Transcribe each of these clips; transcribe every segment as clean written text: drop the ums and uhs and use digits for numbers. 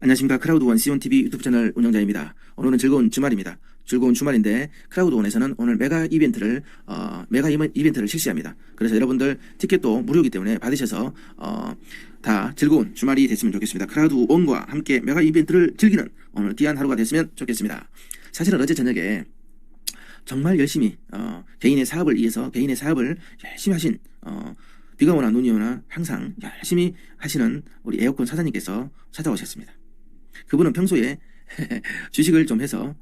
안녕하십니까. 크라우드원 C1TV 유튜브 채널 운영자입니다. 오늘은 즐거운 주말입니다. 즐거운 주말인데 크라우드원에서는 오늘 메가 이벤트를 실시합니다. 그래서 여러분들 티켓도 무료이기 때문에 받으셔서 다 즐거운 주말이 됐으면 좋겠습니다. 크라우드원과 함께 메가 이벤트를 즐기는 오늘 귀한 하루가 됐으면 좋겠습니다. 사실은 어제 저녁에 정말 열심히 개인의 사업을 위해서 개인의 사업을 열심히 하신 비가 오나 눈이 오나 항상 열심히 하시는 우리 에어컨 사장님께서 찾아오셨습니다. 그분은 평소에 주식을 좀 해서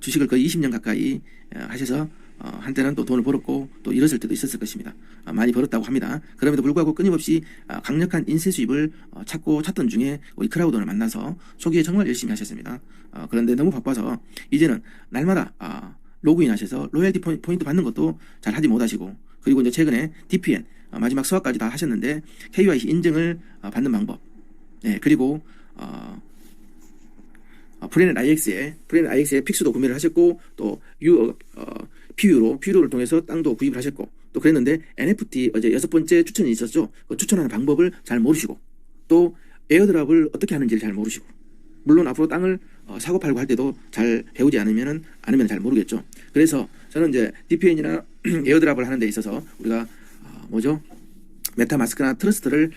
주식을 거의 20년 가까이 하셔서 한때는 또 돈을 벌었고 또 잃었을 때도 있었을 것입니다. 많이 벌었다고 합니다. 그럼에도 불구하고 끊임없이 강력한 인세 수입을 찾던 중에 우리 크라우드원을 만나서 초기에 정말 열심히 하셨습니다. 그런데 너무 바빠서 이제는 날마다 로그인 하셔서 로열티 포인트 받는 것도 잘 하지 못하시고, 그리고 이제 최근에 DPN 마지막 수학까지 다 하셨는데 KYC 인증을 받는 방법, 그리고 프리넷 IX에 픽스도 구매를 하셨고, 또 PU를 통해서 땅도 구입을 하셨고, 또 그랬는데 NFT 어제 6번째 추천이 있었죠. 그 추천하는 방법을 잘 모르시고, 또 에어드랍을 어떻게 하는지를 잘 모르시고, 물론 앞으로 땅을 사고 팔고 할 때도 잘 배우지 않으면 잘 모르겠죠. 그래서 저는 이제 DPN이나 에어드랍을 하는 데 있어서 우리가 메타마스크나 트러스트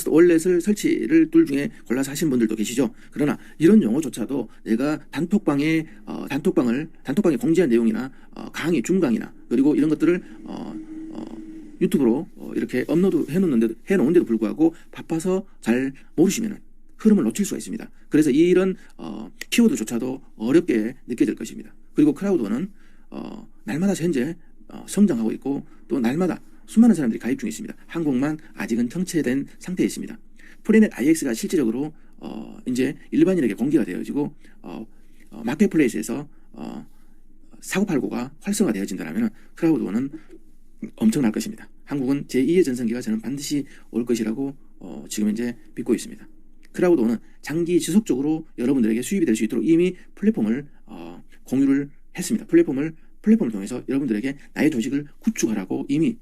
월렛을 설치를 둘 중에 골라서 하시는 분들도 계시죠. 그러나 이런 용어조차도 내가 단톡방에 공지한 내용이나 강의, 중강의나 그리고 이런 것들을 유튜브로 이렇게 업로드 해놓은데도 불구하고 바빠서 잘 모르시면 흐름을 놓칠 수가 있습니다. 그래서 이런 키워드조차도 어렵게 느껴질 것입니다. 그리고 크라우드원은 날마다 현재 성장하고 있고, 또 날마다 수많은 사람들이 가입 중에 있습니다. 한국만 아직은 정체된 상태에 있습니다. 프리넷 IX가 실질적으로 이제 일반인에게 공개가 되어지고 마켓플레이스에서 사고팔고가 활성화되어진다면 크라우드원은 엄청날 것입니다. 한국은 제2의 전성기가 저는 반드시 올 것이라고 지금 현재 믿고 있습니다. 크라우드원은 장기 지속적으로 여러분들에게 수입이 될 수 있도록 이미 플랫폼을 공유를 했습니다. 플랫폼을 통해서 여러분들에게 나의 조직을 구축하라고 이미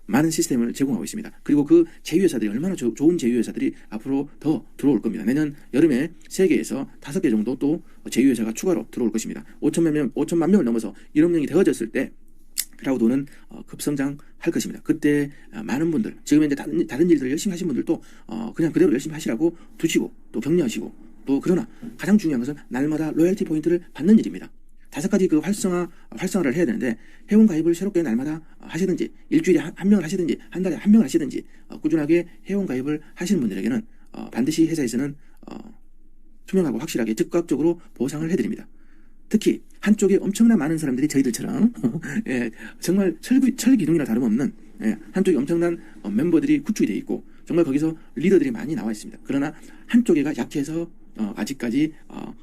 많은 시스템을 제공하고 있습니다. 그리고 그 제휴회사들이 얼마나 좋은 제휴회사들이 앞으로 더 들어올 겁니다. 내년 여름에 세계에서 5개 정도 또 제휴회사가 추가로 들어올 것입니다. 5천만 명을 넘어서 1억 명이 되어졌을 때 크라우드원은 급성장할 것입니다. 그때 많은 분들, 지금 현재 다른 일들을 열심히 하신 분들도 그냥 그대로 열심히 하시라고 두시고, 또 격려하시고, 또 그러나 가장 중요한 것은 날마다 로열티 포인트를 받는 일입니다. 5가지 그 활성화를 해야 되는데, 회원 가입을 새롭게 날마다 하시든지, 일주일에 한 명을 하시든지, 한 달에 한 명을 하시든지, 꾸준하게 회원 가입을 하시는 분들에게는 반드시 회사에서는 투명하고 확실하게 즉각적으로 보상을 해드립니다. 특히 한쪽에 엄청나 많은 사람들이 저희들처럼 정말 철기둥이나 다름없는 한쪽에 엄청난 멤버들이 구축이 되어 있고, 정말 거기서 리더들이 많이 나와 있습니다. 그러나 한쪽에가 약해서 아직까지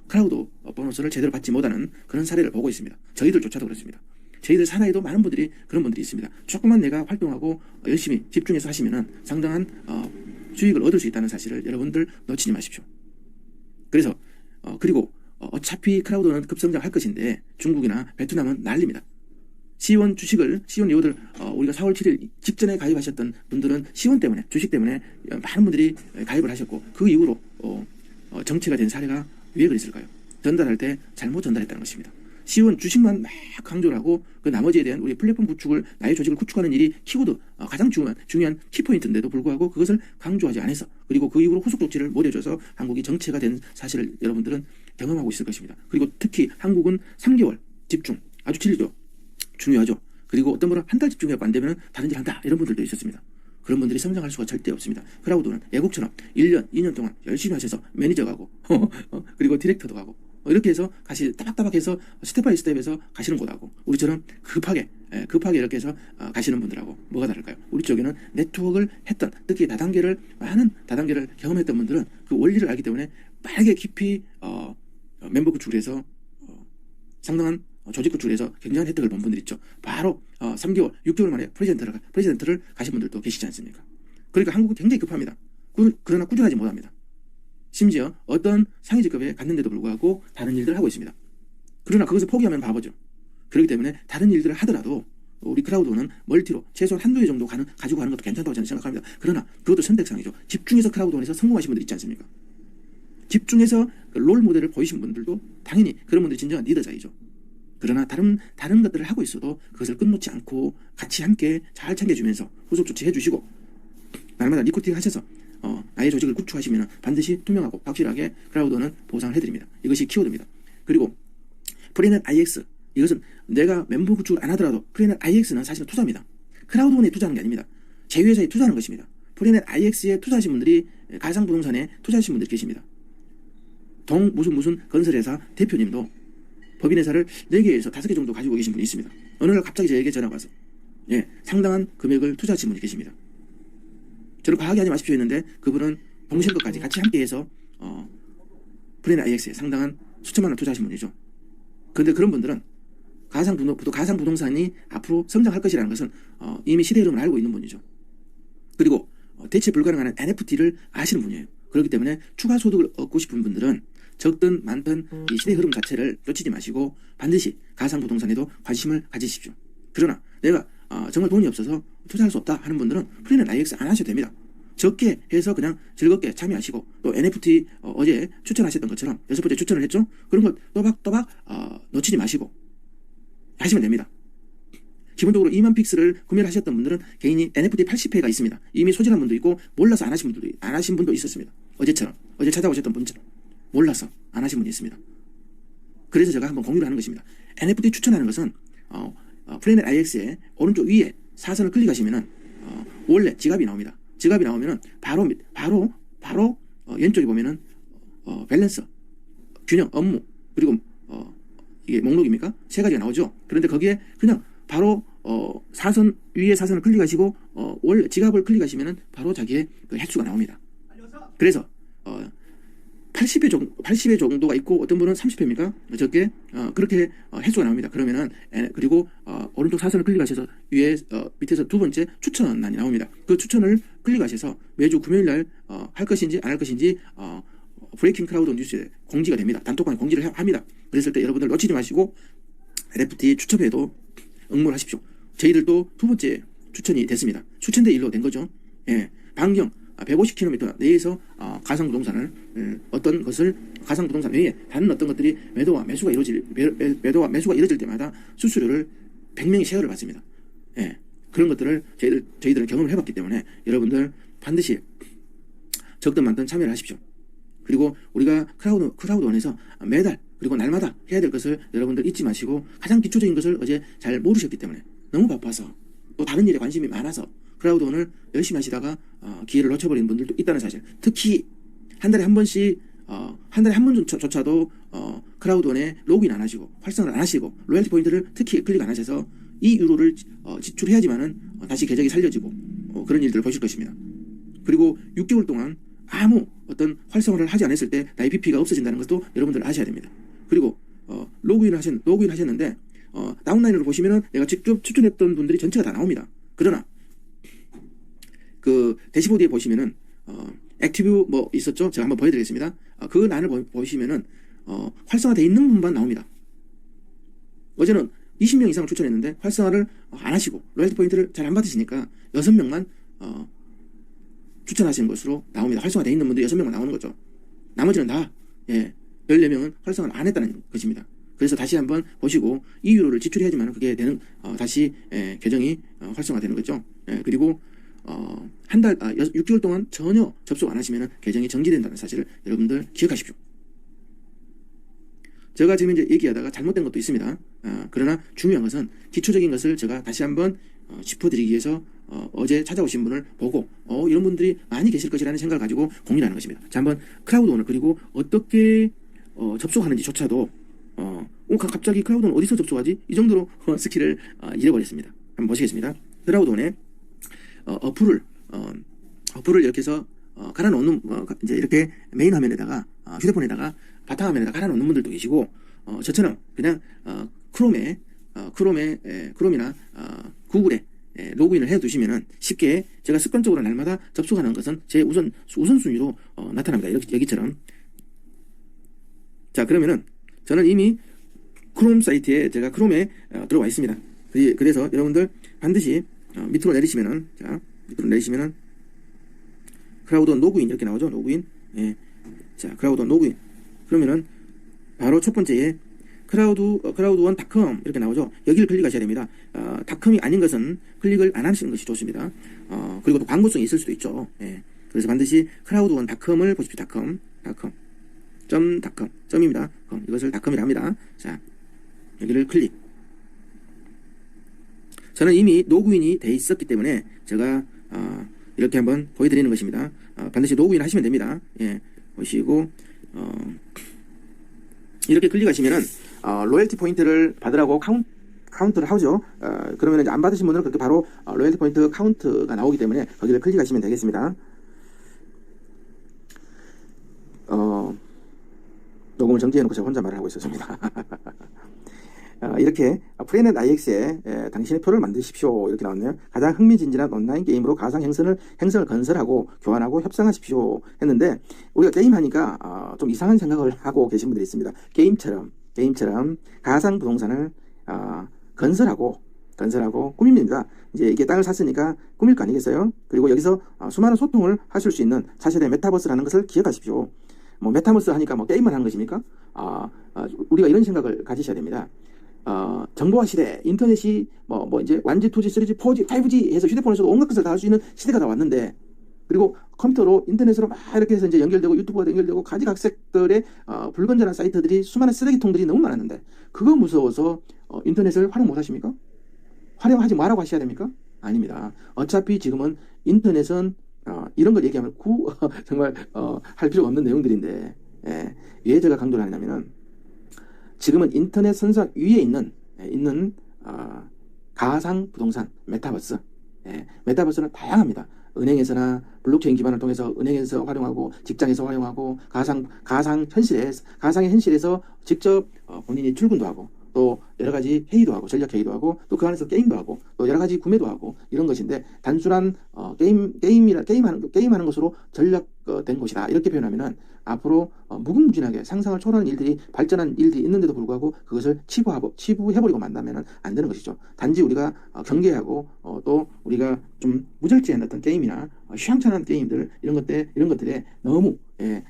크라우드 보너스를 제대로 받지 못하는 그런 사례를 보고 있습니다. 저희들조차도 그렇습니다. 저희들 사나이도 많은 분들이 그런 분들이 있습니다. 조금만 내가 활동하고 열심히 집중해서 하시면은 상당한 수익을 얻을 수 있다는 사실을 여러분들 놓치지 마십시오. 그래서 그리고 어차피 크라우드는 급성장할 것인데 중국이나 베트남은 난립니다. C1 리오들 우리가 4월 7일 직전에 가입하셨던 분들은 C1 때문에, 주식 때문에 많은 분들이 가입을 하셨고, 그 이후로 정체가 된 사례가 왜 그랬을까요? 전달할 때 잘못 전달했다는 것입니다. C1 주식만 막 강조를 하고 그 나머지에 대한 우리 플랫폼 구축을, 나의 조직을 구축하는 일이 키워드, 가장 중요한 키포인트인데도 불구하고 그것을 강조하지 않아서, 그리고 그 이후로 후속 조치를 못 해줘서 한국이 정체가 된 사실을 여러분들은 경험하고 있을 것입니다. 그리고 특히 한국은 3개월 집중, 아주 중요하죠. 그리고 어떤 분은 한 달 집중해서 안 되면 다른 일 한다, 이런 분들도 있었습니다. 그런 분들이 성장할 수가 절대 없습니다. 크라우드는 애국처럼 1년, 2년 동안 열심히 하셔서 매니저 가고 그리고 디렉터도 가고 이렇게 해서 따박따박 해서 스텝 바이 스텝에서 가시는 곳하고, 우리처럼 급하게 이렇게 해서 가시는 분들하고 뭐가 다를까요? 우리 쪽에는 네트워크를 했던, 특히 많은 다단계를 경험했던 분들은 그 원리를 알기 때문에 빠르게 깊이 멤버 구축을 해서 상당한 조직 구축을 해서 굉장한 혜택을 본 분들 있죠. 바로 3개월, 6개월 만에 프레지던트를 가신 분들도 계시지 않습니까? 그러니까 한국은 굉장히 급합니다. 그러나 꾸준하지 못합니다. 심지어 어떤 상위 직급에 갔는데도 불구하고 다른 일들을 하고 있습니다. 그러나 그것을 포기하면 바보죠. 그렇기 때문에 다른 일들을 하더라도 우리 크라우드는 멀티로 최소한 한두 개 정도 가지고 가는 것도 괜찮다고 저는 생각합니다. 그러나 그것도 선택상이죠. 집중해서 크라우드원에서 성공하신 분들 있지 않습니까? 집중해서 그 롤 모델을 보이신 분들도 당연히 그런 분들이 진정한 리더자이죠. 그러나 다른 것들을 하고 있어도 그것을 끊놓지 않고 같이 함께 잘 챙겨주면서 후속 조치해 주시고 날마다 리크루팅 하셔서 나의 조직을 구축하시면 반드시 투명하고 확실하게 크라우드는 보상을 해드립니다. 이것이 키워드입니다. 그리고 프리넷 IX, 이것은 내가 멤버 구축을 안 하더라도 프리넷 IX는 사실은 투자입니다. 크라우드원에 투자하는 게 아닙니다. 제휴회사에 투자하는 것입니다. 프리넷 IX에 투자하신 분들이 가상부동산에 투자하신 분들이 계십니다. 무슨 건설회사 대표님도 법인회사를 4개에서 5개 정도 가지고 계신 분이 있습니다. 어느 날 갑자기 저에게 전화가 와서 상당한 금액을 투자하신 분이 계십니다. 저는 과하게 하지 마십시오 했는데 그분은 동실것까지 같이 함께해서 프리넷 IX에 상당한 수천만 원 투자하신 분이죠. 그런데 그런 분들은 가상부동산이 앞으로 성장할 것이라는 것은 이미 시대 흐름을 알고 있는 분이죠. 그리고 대체 불가능한 NFT를 아시는 분이에요. 그렇기 때문에 추가 소득을 얻고 싶은 분들은 적든 많든 이 시대 흐름 자체를 놓치지 마시고 반드시 가상부동산에도 관심을 가지십시오. 그러나 내가 정말 돈이 없어서 투자할 수 없다 하는 분들은 프리넷 IX 안 하셔도 됩니다. 적게 해서 그냥 즐겁게 참여하시고 또 NFT 어제 추천하셨던 것처럼 6번째 추천을 했죠. 그런 걸 또박또박 놓치지 마시고 하시면 됩니다. 기본적으로 2만 픽스를 구매를 하셨던 분들은 개인이 NFT 80회가 있습니다. 이미 소진한 분도 있고 몰라서 안 하신 분도 있었습니다. 어제처럼 어제 찾아오셨던 분처럼 몰라서 안 하신 분이 있습니다. 그래서 제가 한번 공유를 하는 것입니다. NFT 추천하는 것은 프리넷 IX의 오른쪽 위에 사선을 클릭하시면은 원래 지갑이 나옵니다. 지갑이 나오면은 바로 왼쪽에 보면은 밸런스, 균형, 업무 그리고 이게 목록입니까? 3가지가 나오죠. 그런데 거기에 그냥 바로 사선 위에 사선을 클릭하시고 원래 지갑을 클릭하시면은 바로 자기의 그 횟수가 나옵니다. 그래서 80회 정도가 있고 어떤 분은 30회입니까? 적게 그렇게 횟수가 나옵니다. 그러면은 그리고 오른쪽 사선을 클릭하셔서 위에 밑에서 2번째 추천란이 나옵니다. 그 추천을 클릭하셔서 매주 금요일 날 할 것인지 안 할 것인지 브레이킹 크라우드 뉴스에 공지가 됩니다. 단톡방에 공지를 합니다. 그랬을 때 여러분들 놓치지 마시고 NFT 추첨에도 응모를 하십시오. 저희들도 2번째 추천이 됐습니다. 추천대 일로 된 거죠. 반경 150km 내에서 가상부동산을 어떤 것을 가상부동산 외에 다른 어떤 것들이 매도와 매수가 이루어질 때마다 수수료를 100명이 쉐어를 받습니다. 그런 것들을 저희들은 경험을 해봤기 때문에 여러분들 반드시 적든 많든 참여를 하십시오. 그리고 우리가 크라우드원에서 매달 그리고 날마다 해야 될 것을 여러분들 잊지 마시고 가장 기초적인 것을 어제 잘 모르셨기 때문에 너무 바빠서 또 다른 일에 관심이 많아서 크라우드원을 열심히 하시다가 기회를 놓쳐버리는 분들도 있다는 사실. 특히 한 달에 한 번조차도 크라우드원에 로그인 안 하시고 활성화를 안 하시고 로열티 포인트를 특히 클릭 안 하셔서 이 유로를 지출해야지만은 다시 계정이 살려지고 그런 일들을 보실 것입니다. 그리고 6개월 동안 아무 어떤 활성화를 하지 않았을 때 나의 BP가 없어진다는 것도 여러분들 아셔야 됩니다. 그리고 로그인 하셨는데 다운라인으로 보시면은 내가 직접 추천했던 분들이 전체가 다 나옵니다. 그러나 그 대시보드에 보시면은 액티브 뭐 있었죠? 제가 한번 보여드리겠습니다. 그 란을 보시면은 활성화되어 있는 분만 나옵니다. 어제는 20명 이상을 추천했는데 활성화를 안 하시고 로열티 포인트를 잘 안 받으시니까 6명만 추천하시는 것으로 나옵니다. 활성화되어 있는 분들 6명만 나오는 거죠. 나머지는 다 14명은 활성화를 안 했다는 것입니다. 그래서 다시 한번 보시고 이 유로를 지출해야지만 그게 되는 다시 계정이 활성화되는 거죠. 그리고 6개월 동안 전혀 접속 안 하시면 계정이 정지된다는 사실을 여러분들 기억하십시오. 제가 지금 이제 얘기하다가 잘못된 것도 있습니다. 그러나 중요한 것은 기초적인 것을 제가 다시 한번 짚어드리기 위해서 어제 찾아오신 분을 보고 이런 분들이 많이 계실 것이라는 생각을 가지고 공유하는 것입니다. 자, 한번 크라우드원을 그리고 어떻게 접속하는지조차도 갑자기 크라우드원 어디서 접속하지? 이 정도로 스킬을 잃어버렸습니다. 한번 보시겠습니다. 크라우드원에 어플을 이렇게 해서 갈아놓는 이제 이렇게 메인 화면에다가 휴대폰에다가 바탕화면에다가 갈아놓는 분들도 계시고 저처럼 그냥 크롬이나 구글에 로그인을 해두시면은 쉽게 제가 습관적으로 날마다 접속하는 것은 제 우선순위로 나타납니다. 여기처럼. 자, 그러면은 저는 이미 크롬 사이트에 제가 크롬에 들어와 있습니다. 그래서 여러분들 반드시 밑으로 내리시면은 크라우드원 로그인 이렇게 나오죠. 로그인. 자, 크라우드원 로그인. 그러면은 바로 첫 번째에 크라우드원.com 이렇게 나오죠. 여기를 클릭하셔야 됩니다. 닷컴이 아닌 것은 클릭을 안 하시는 것이 좋습니다. 그리고 또 광고성이 있을 수도 있죠. 예. 그래서 반드시 크라우드원.com을 보십시오. .com 점입니다. 이것을 닷컴이라 합니다. 자, 여기를 클릭. 저는 이미 로그인이 돼 있었기 때문에 제가 이렇게 한번 보여드리는 것입니다. 반드시 로그인 하시면 됩니다. 예, 보시고 이렇게 클릭하시면은 로열티 포인트를 받으라고 카운트를 하죠. 그러면 이제 안 받으신 분들은 그렇게 바로 로열티 포인트 카운트가 나오기 때문에 거기를 클릭하시면 되겠습니다. 녹음을 정지해놓고 제가 혼자 말을 하고 있었습니다. 이렇게 프레넷 IX에 당신의 표를 만드십시오 이렇게 나왔네요. 가장 흥미진진한 온라인 게임으로 가상 행성을 건설하고 교환하고 협상하십시오 했는데, 우리가 게임하니까 좀 이상한 생각을 하고 계신 분들이 있습니다. 게임처럼 가상 부동산을 건설하고 꾸밉니다. 이제 이게 땅을 샀으니까 꾸밀 거 아니겠어요? 그리고 여기서 수많은 소통을 하실 수 있는 차세대 메타버스라는 것을 기억하십시오. 뭐 메타버스 하니까 뭐 게임만 하는 것입니까? 우리가 이런 생각을 가지셔야 됩니다. 정보화 시대, 인터넷이 이제 1G, 2G, 3G, 4G, 5G 해서 휴대폰에서도 온갖 것을 다 할 수 있는 시대가 다 왔는데, 그리고 컴퓨터로 인터넷으로 막 이렇게 해서 이제 연결되고 유튜브가 연결되고 가지각색들의 불건전한 사이트들이, 수많은 쓰레기통들이 너무 많았는데, 그거 무서워서 인터넷을 활용 못 하십니까? 활용하지 마라고 하셔야 됩니까? 아닙니다. 어차피 지금은 인터넷은 이런 걸 얘기하면 정말 할 필요가 없는 내용들인데, 왜 제가 강조를 하냐면은, 지금은 인터넷 선상 위에 있는 가상 부동산 메타버스. 메타버스는 다양합니다. 은행에서나 블록체인 기반을 통해서 은행에서 활용하고, 직장에서 활용하고, 가상의 현실에서 직접 본인이 출근도 하고, 또 여러 가지 회의도 하고, 전략 회의도 하고, 또 그 안에서 게임도 하고, 또 여러 가지 구매도 하고, 이런 것인데, 단순한 게임하는 것으로 전략된 곳이다 이렇게 표현하면은, 앞으로 무궁무진하게 상상을 초월하는 일들이, 발전한 일들이 있는데도 불구하고 그것을 치부해버리고 만나면은 안 되는 것이죠. 단지 우리가 경계하고 또 우리가 좀 무절제한 어떤 게임이나 휘황찬란한 게임들, 이런 것들에 너무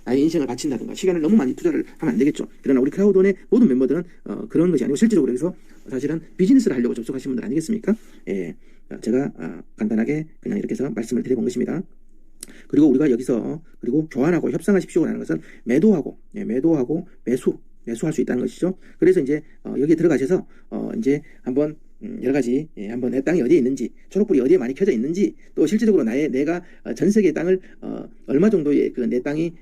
나의 인생을 바친다든가 시간을 너무 많이 투자를 하면 안 되겠죠. 그러나 우리 크라우드원의 모든 멤버들은 그런 것이 아니고, 실질적으로 해서 사실은 비즈니스를 하려고 접속하신 분들 아니겠습니까? 제가 간단하게 그냥 이렇게 해서 말씀을 드려본 것입니다. 그리고 우리가 여기서 교환하고 협상하십시오라는 것은 매도하고 매수할 수 있다는 것이죠. 그래서 이제 여기에 들어가셔서 이제 한번 여러 가지 한번 내 땅이 어디에 있는지, 초록불이 어디에 많이 켜져 있는지, 또 실질적으로 내가 전 세계의 땅을 얼마 정도의 내 땅이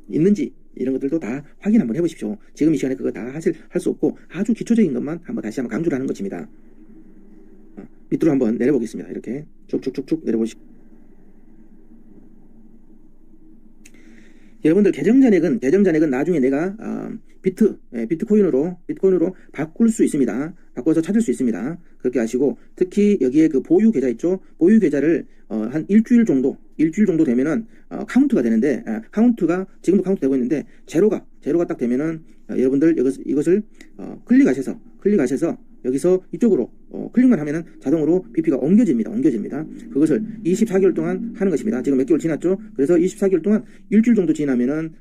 있는지, 이런 것들도 다 확인 한번 해보십시오. 지금 이 시간에 그거 다 할 수 없고, 아주 기초적인 것만 다시 한번 강조를 하는 것입니다. 밑으로 한번 내려보겠습니다. 이렇게 쭉쭉쭉쭉 내려보시고, 여러분들 계정 잔액은 나중에 내가 비트코인으로 바꿀 수 있습니다. 바꿔서 찾을 수 있습니다. 그렇게 하시고, 특히 여기에 그 보유 계좌 있죠? 보유 계좌를 한 일주일 정도 되면은 카운트가 되는데, 카운트가 지금도 카운트 되고 있는데, 제로가 딱 되면은 여러분들 이것을 클릭하셔서 여기서 이쪽으로 클릭만 하면은 자동으로 BP가 옮겨집니다. 그것을 24개월 동안 하는 것입니다. 지금 몇 개월 지났죠? 그래서 24개월 동안 일주일 정도 지나면은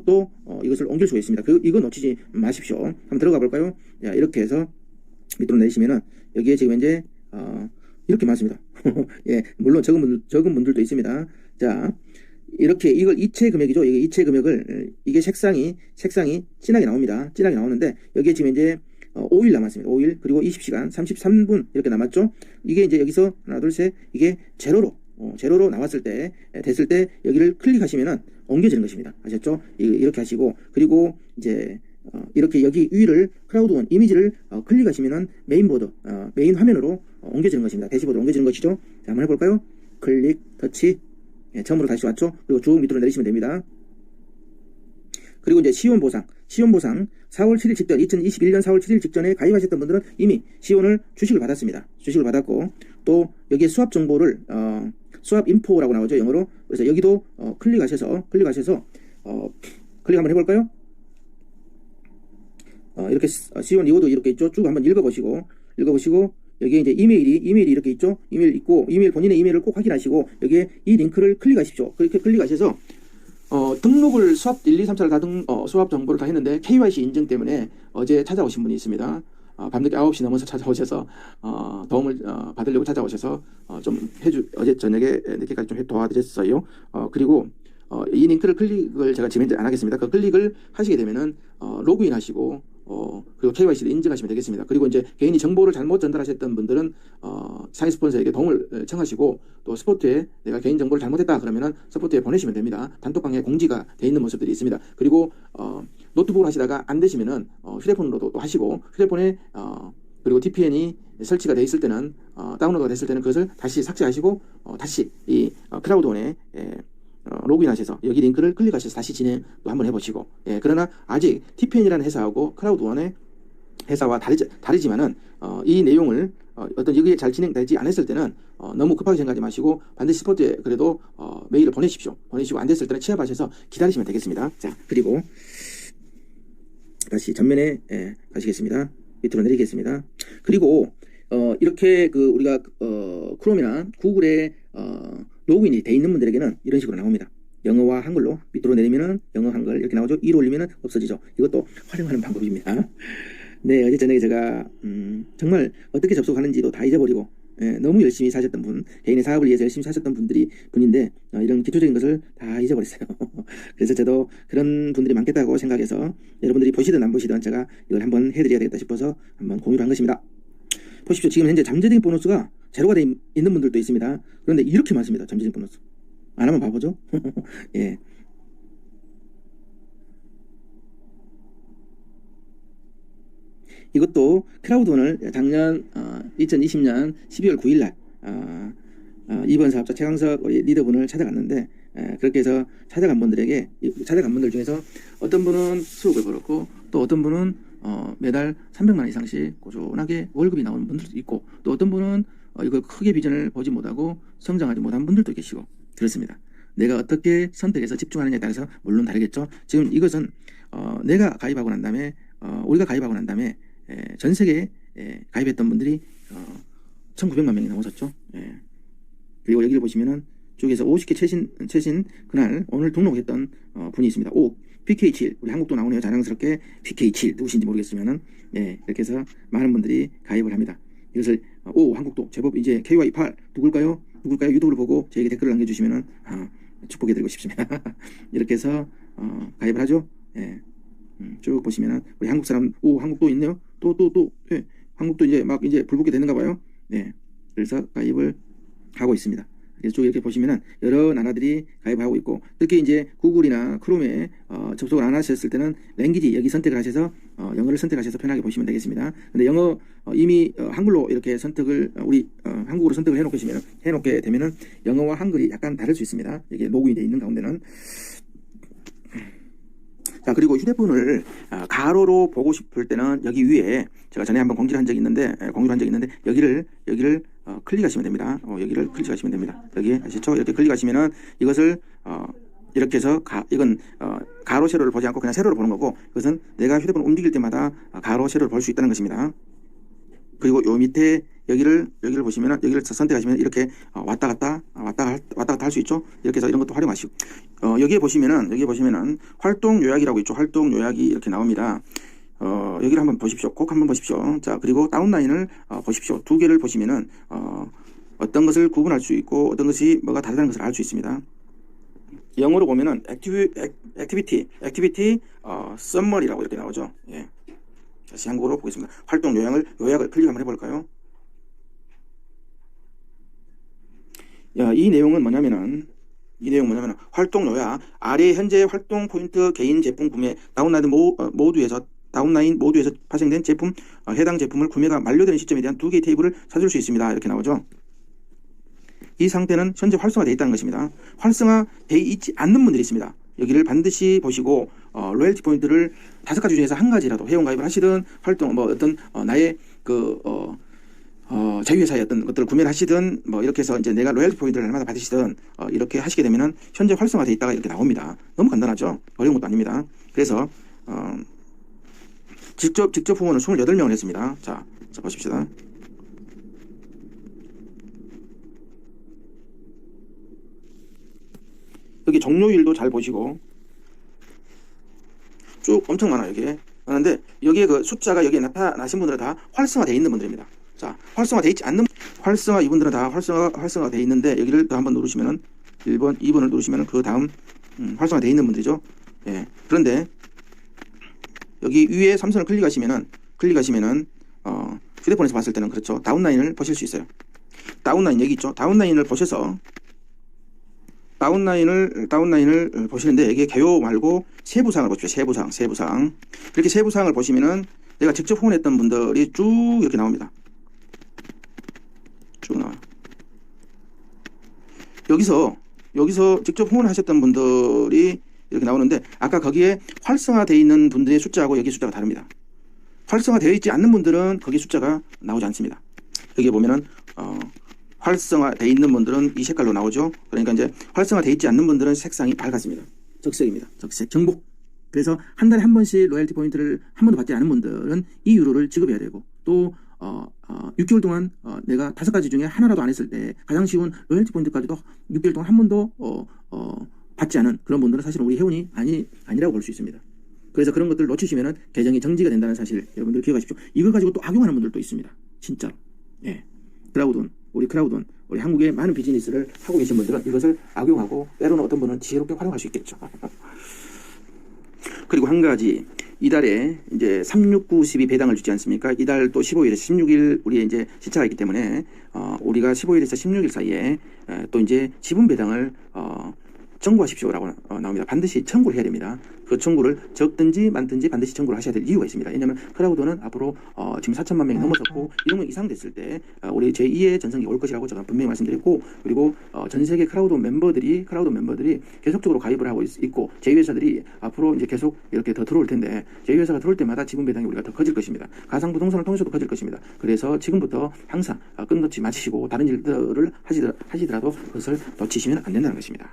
또 이것을 옮길 수가 있습니다. 이거 놓치지 마십시오. 한번 들어가 볼까요? 이렇게 해서 밑으로 내리시면은 여기에 지금 이제 이렇게 많습니다. 물론 적은 분들도 있습니다. 자, 이렇게 이걸 이체 금액이죠. 이게 이체 금액을, 이게 색상이 진하게 나옵니다. 진하게 나오는데, 여기에 지금 이제 5일 남았습니다. 5일, 그리고 20시간, 33분 이렇게 남았죠. 이게 이제 여기서 하나, 둘, 셋, 이게 제로로 됐을 때 여기를 클릭하시면은 옮겨지는 것입니다. 아셨죠? 이렇게 하시고, 그리고 이제 이렇게 여기 위를 크라우드원 이미지를 클릭하시면은 메인보드, 메인 화면으로 옮겨지는 것입니다. 대시보드로 옮겨지는 것이죠. 자, 한번 해볼까요? 클릭, 터치. 처음으로 다시 왔죠? 그리고 쭉 밑으로 내리시면 됩니다. 그리고 이제 시온보상 4월 7일 직전, 2021년 4월 7일 직전에 가입하셨던 분들은 이미 시온을 주식을 받았습니다. 주식을 받았고, 또 여기에 수합 정보를 수합 인포라고 나오죠, 영어로. 그래서 여기도 클릭하셔서 클릭 한번 해볼까요? 이렇게 시온 리워드 이렇게 있죠. 쭉 한번 읽어보시고 여기에 이제 이메일이 이렇게 있죠. 이메일 있고, 본인의 이메일을 꼭 확인하시고, 여기에 이 링크를 클릭하십시오. 그렇게 클릭하셔서 등록을 수업 1, 2, 3차를 다 수업 정보를 다 했는데 KYC 인증 때문에 어제 찾아오신 분이 있습니다. 밤늦게 9시 넘어서 찾아오셔서 도움을 받으려고 찾아오셔서 어제 저녁에 늦게까지 좀 도와드렸어요. 그리고 이 링크를 클릭을 제가 지금 안 하겠습니다. 그 클릭을 하시게 되면은 로그인 하시고 그리고 KYC를 인증하시면 되겠습니다. 그리고 이제 개인이 정보를 잘못 전달하셨던 분들은 사인 스폰서에게 도움을 청하시고, 또 스포트에 내가 개인 정보를 잘못했다 그러면은 스포트에 보내시면 됩니다. 단톡방에 공지가 돼 있는 모습들이 있습니다. 그리고 노트북으로 하시다가 안 되시면은 휴대폰으로도 또 하시고, 휴대폰에 그리고 DPN이 설치가 돼 있을 때는 다운로드가 됐을 때는 그것을 다시 삭제하시고 다시 이 크라우드원에 로그인하셔서 여기 링크를 클릭하셔서 다시 진행도 한번 해보시고, 그러나 아직 TPN이라는 회사하고 크라우드원의 회사와 다르지만은 이 내용을 어떤 여기에 잘 진행되지 않았을 때는 너무 급하게 생각하지 마시고 반드시 스포트에 그래도 메일을 보내십시오. 보내시고 안 됐을 때는 취합하셔서 기다리시면 되겠습니다. 자, 그리고 다시 전면에 가시겠습니다. 밑으로 내리겠습니다. 그리고 이렇게 우리가 크롬이나 구글에 로그인이 돼 있는 분들에게는 이런 식으로 나옵니다. 영어와 한글로 밑으로 내리면은 영어 한글 이렇게 나오죠. 위로 올리면은 없어지죠. 이것도 활용하는 방법입니다. 네, 어제 저녁에 제가 정말 어떻게 접속하는지도 다 잊어버리고 너무 열심히 사셨던 분, 개인의 사업을 위해서 열심히 사셨던 분인데 이런 기초적인 것을 다 잊어버렸어요. 그래서 저도 그런 분들이 많겠다고 생각해서 여러분들이 보시든 안 보시든 제가 이걸 한번 해드려야 되겠다 싶어서 한번 공유를 한 것입니다. 보십시오. 지금 현재 잠재적인 보너스가 제로가 돼 있는 분들도 있습니다. 그런데 이렇게 많습니다. 잠재적인 보너스. 안 하면 바보죠? 예. 이것도 크라우드원을 작년 2020년 12월 9일날 이번 사업자 최강석 우리 리더분을 찾아갔는데, 그렇게 해서 찾아간 분들 중에서 어떤 분은 수억을 벌었고, 또 어떤 분은 매달 300만 원 이상씩 꾸준하게 월급이 나오는 분들도 있고, 또 어떤 분은 이걸 크게 비전을 보지 못하고 성장하지 못한 분들도 계시고 그렇습니다. 내가 어떻게 선택해서 집중하느냐에 따라서 물론 다르겠죠. 지금 이것은 내가 가입하고 난 다음에 우리가 가입하고 난 다음에 전 세계에 가입했던 분들이 1900만 명이 넘어섰죠. 그리고 여기를 보시면은 쪽에서 50개 최신 그날 오늘 등록했던 분이 있습니다. PK7 우리 한국도 나오네요. 자랑스럽게 PK7 누구신지 모르겠으면은 이렇게 해서 많은 분들이 가입을 합니다. 이것을 한국도 제법 이제 KY8 누굴까요? 유튜브를 보고 저에게 댓글을 남겨주시면은 축복해드리고 싶습니다. 이렇게 해서 가입을 하죠. 쭉 보시면은 우리 한국 사람 한국도 있네요. 또 한국도 이제 막 이제 불붙게 되는가 봐요. 그래서 가입을 하고 있습니다. 그래서 쭉 이렇게 보시면은 여러 나라들이 가입하고 있고, 특히 이제 구글이나 크롬에 접속을 안 하셨을 때는 랭귀지 여기 선택을 하셔서 영어를 선택하셔서 편하게 보시면 되겠습니다. 근데 영어 이미 한글로 이렇게 선택을 우리 한국어로 선택을 해놓게 되면은 영어와 한글이 약간 다를 수 있습니다. 이게 로그인이 되어 있는 가운데는. 자, 그리고 휴대폰을 가로로 보고 싶을 때는 여기 위에 제가 전에 한번 공유를 한 적이 있는데 여기를 클릭하시면 됩니다. 여기를 클릭하시면 됩니다. 여기 아시죠? 이렇게 클릭하시면은 이것을 이렇게 해서 이건 가로 세로를 보지 않고 그냥 세로를 보는 거고, 이것은 내가 휴대폰을 움직일 때마다 가로 세로를 볼 수 있다는 것입니다. 그리고 요 밑에 여기를 보시면은 여기를 선택하시면 이렇게 왔다 갔다 할 수 있죠. 이렇게 해서 이런 것도 활용하시고, 여기에 보시면은 활동 요약이라고 있죠. 활동 요약이 이렇게 나옵니다. 여기를 한번 보십시오. 꼭 한번 보십시오. 자, 그리고 다운라인을 보십시오. 두 개를 보시면은 어떤 것을 구분할 수 있고 어떤 것이 뭐가 다르다는 것을 알 수 있습니다. 영어로 보면은 액티비티 썸머리라고 이렇게 나오죠. 다시 한국어로 보겠습니다. 활동 요약을 클릭 한번 해볼까요? 이 내용은 뭐냐면은 활동 요약 아래 현재 활동 포인트 개인 제품 구매 다운라인 모드에서 발생된 제품 해당 제품을 구매가 만료되는 시점에 대한 두 개의 테이블을 찾을 수 있습니다. 이렇게 나오죠. 이 상태는 현재 활성화되어 있다는 것입니다. 활성화되어 있지 않는 분들이 있습니다. 여기를 반드시 보시고 로열티 포인트를 5가지 중에서 한 가지라도 회원 가입을 하시든 활동 어떤 나의 자유회사의 어떤 것들을 구매를 하시든 이렇게 해서 이제 내가 로열티 포인트를 얼마나 받으시든 이렇게 하시게 되면은 현재 활성화되어 있다가 이렇게 나옵니다. 너무 간단하죠? 어려운 것도 아닙니다. 그래서 직접 후원을 28명을 했습니다. 자 보십시다. 여기 종료일도 잘 보시고 쭉 엄청 많아요. 여기에 많은데 여기에 그 숫자가 여기에 나타나신 분들은 다 활성화되어 있는 분들입니다. 자, 활성화되어 있지 않는 활성화 이분들은 다 활성화되어 있는데 여기를 또 한번 누르시면은 1번, 2번을 누르시면은 그 다음 활성화되어 있는 분들이죠. 예. 그런데 여기 위에 삼선을 클릭하시면은 휴대폰에서 봤을 때는 그렇죠. 다운라인을 보실 수 있어요. 다운라인 여기 있죠. 다운라인을 보셔서 다운라인을 보시는데 여기에 개요 말고 세부사항을 보십시오. 세부사항. 이렇게 세부사항을 보시면은 내가 직접 후원했던 분들이 쭉 이렇게 나옵니다. 쭉 나와요. 여기서 직접 후원하셨던 분들이 이렇게 나오는데 아까 거기에 활성화되어 있는 분들의 숫자하고 여기 숫자가 다릅니다. 활성화되어 있지 않는 분들은 거기 숫자가 나오지 않습니다. 여기 보면은 활성화되어 있는 분들은 이 색깔로 나오죠. 그러니까 이제 활성화되어 있지 않는 분들은 색상이 밝았습니다. 적색입니다. 적색, 정복. 그래서 한 달에 한 번씩 로열티 포인트를 한 번도 받지 않은 분들은 이 유로를 지급해야 되고 또 6개월 동안 내가 5가지 중에 하나라도 안 했을 때 가장 쉬운 로열티 포인트까지도 6개월 동안 한 번도 받지 않은 그런 분들은 사실은 우리 회원이 아니라고 볼 수 있습니다. 그래서 그런 것들을 놓치시면은 계정이 정지가 된다는 사실 여러분들 기억하십시오. 이걸 가지고 또 악용하는 분들도 있습니다. 진짜로. 예. 크라우돈, 우리 한국의 많은 비즈니스를 하고 계신 분들은 이것을 악용하고 때로는 어떤 분은 지혜롭게 활용할 수 있겠죠. 그리고 한 가지, 이달에 이제 36912 배당을 주지 않습니까? 이달 또 15일에서 16일 우리의 이제 시차가 있기 때문에 우리가 15일에서 16일 사이에 또 이제 지분 배당을 청구하십시오라고 나옵니다. 반드시 청구를 해야 됩니다. 그 청구를 적든지 많든지 반드시 청구를 하셔야 될 이유가 있습니다. 왜냐하면 크라우드는 앞으로 지금 4천만 명이 넘어섰고 1억 명 이상 됐을 때 우리 제2의 전성기 올 것이라고 제가 분명히 말씀드렸고, 그리고 전 세계 크라우드 멤버들이 계속적으로 가입을 하고 있고 제2회사들이 앞으로 이제 계속 이렇게 더 들어올 텐데 제2회사가 들어올 때마다 지분 배당이 우리가 더 커질 것입니다. 가상부동산을 통해서도 커질 것입니다. 그래서 지금부터 항상 끊임없이 마치시고 다른 일들을 하시더라도 그것을 놓치시면 안 된다는 것입니다.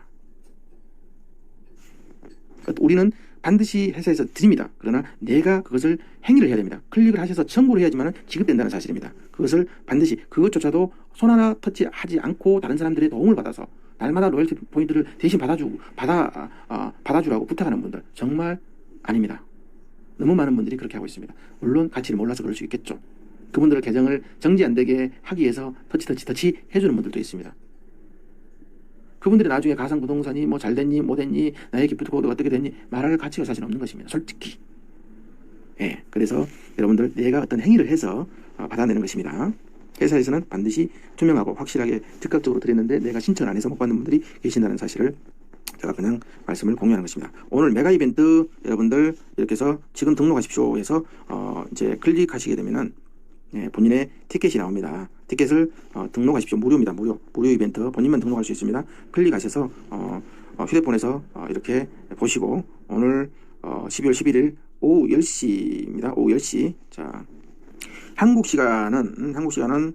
우리는 반드시 회사에서 드립니다. 그러나 내가 그것을 행위를 해야 됩니다. 클릭을 하셔서 청구를 해야지만 지급된다는 사실입니다. 그것을 반드시 그것조차도 손 하나 터치하지 않고 다른 사람들의 도움을 받아서 날마다 로열티 포인트를 대신 받아주라고 부탁하는 분들 정말 아닙니다. 너무 많은 분들이 그렇게 하고 있습니다. 물론 가치를 몰라서 그럴 수 있겠죠. 그분들의 계정을 정지 안 되게 하기 위해서 터치 해주는 분들도 있습니다. 그분들이 나중에 가상부동산이 뭐 잘됐니 못됐니 나의 기프트 코드가 어떻게 됐니 말할 가치가 사실 없는 것입니다. 솔직히. 예, 그래서 여러분들 내가 어떤 행위를 해서 받아내는 것입니다. 회사에서는 반드시 투명하고 확실하게 즉각적으로 드렸는데 내가 신청 안 해서 못 받는 분들이 계신다는 사실을 제가 그냥 말씀을 공유하는 것입니다. 오늘 메가 이벤트 여러분들 이렇게 해서 지금 등록하십시오 해서 이제 클릭하시게 되면은 본인의 티켓이 나옵니다. 티켓을 등록하십시오. 무료입니다. 무료 이벤트 본인만 등록할 수 있습니다. 클릭하셔서 휴대폰에서 이렇게 보시고 오늘 12월 11일 오후 10시입니다. 오후 10시. 자, 한국 시간은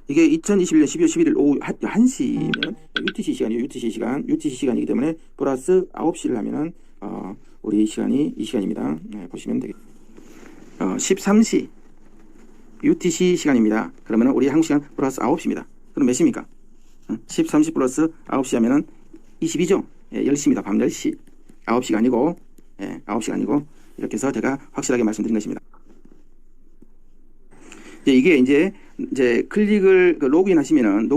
이게 2021년 12월 11일 오후 1시면 UTC 시간이에요. UTC 시간이기 때문에 플러스 9시를 하면은 우리 시간이 이 시간입니다. 보시면 되겠습니다. 13시 UTC 시간입니다. 그러면 우리 한국 시간 플러스 9시입니다. 그럼 몇 시입니까? 13시 플러스 9시 하면은 22죠? 10시입니다. 밤 10시. 9시가 아니고 9시가 아니고 이렇게 해서 제가 확실하게 말씀드린 것입니다. 이게 이제 로그인 하시면은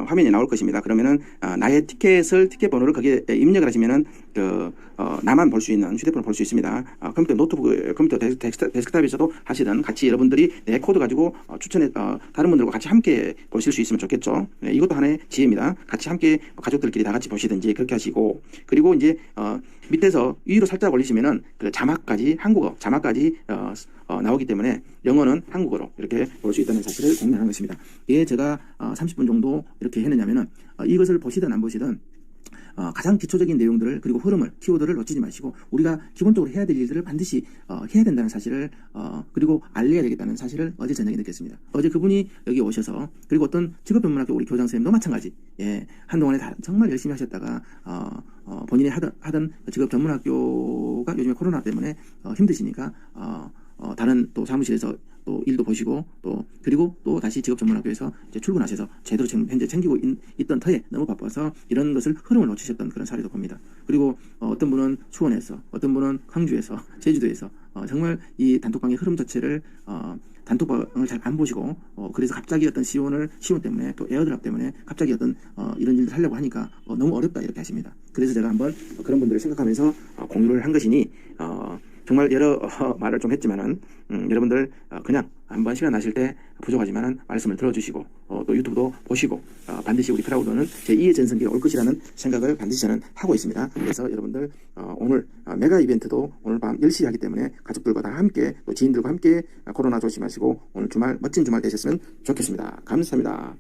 화면이 나올 것입니다. 그러면은 나의 티켓 번호를 거기에 입력을 하시면은 나만 볼 수 있는 휴대폰을 볼 수 있습니다. 컴퓨터 데스크탑에서도 하시든 같이 여러분들이 내 코드 가지고 다른 분들과 같이 함께 보실 수 있으면 좋겠죠. 이것도 하나의 지혜입니다. 같이 함께 가족들끼리 다 같이 보시든지 그렇게 하시고, 그리고 이제 밑에서 위로 살짝 올리시면은 그 자막까지 한국어 자막까지 나오기 때문에 영어는 한국어로 이렇게 볼 수 있다는 사실을 공유하는 것입니다. 예, 제가 30분 정도 이렇게 했느냐면은 이것을 보시든 안 보시든 가장 기초적인 내용들을 그리고 흐름을 키워드를 놓치지 마시고 우리가 기본적으로 해야 될 일들을 반드시 해야 된다는 사실을 그리고 알려야 되겠다는 사실을 어제 저녁에 느꼈습니다. 어제 그분이 여기 오셔서, 그리고 어떤 직업전문학교 우리 교장 선생님도 마찬가지, 한동안에 정말 열심히 하셨다가 본인이 하던 직업전문학교가 요즘에 코로나 때문에 힘드시니까 다른 또 사무실에서 또 일도 보시고 그리고 또 다시 직업전문학교에서 이제 출근하셔서 제대로 현재 챙기고 있던 터에 너무 바빠서 이런 것을 흐름을 놓치셨던 그런 사례도 봅니다. 그리고 어떤 분은 수원에서, 어떤 분은 광주에서, 제주도에서 정말 이 단톡방의 흐름 자체를 단톡방을 잘 안 보시고 그래서 갑자기 어떤 시온 때문에 또 에어드랍 때문에 갑자기 어떤 이런 일을 하려고 하니까 너무 어렵다 이렇게 하십니다. 그래서 제가 한번 그런 분들을 생각하면서 공유를 한 것이니 정말 여러 말을 좀 했지만은 여러분들 그냥 한번 시간 나실 때 부족하지만은 말씀을 들어주시고 또 유튜브도 보시고 반드시 우리 크라우드는 제2의 전성기가 올 것이라는 생각을 반드시 저는 하고 있습니다. 그래서 여러분들 오늘 메가 이벤트도 오늘 밤 10시에 하기 때문에 가족들과 다 함께 또 지인들과 함께 코로나 조심하시고 오늘 주말 멋진 주말 되셨으면 좋겠습니다. 감사합니다.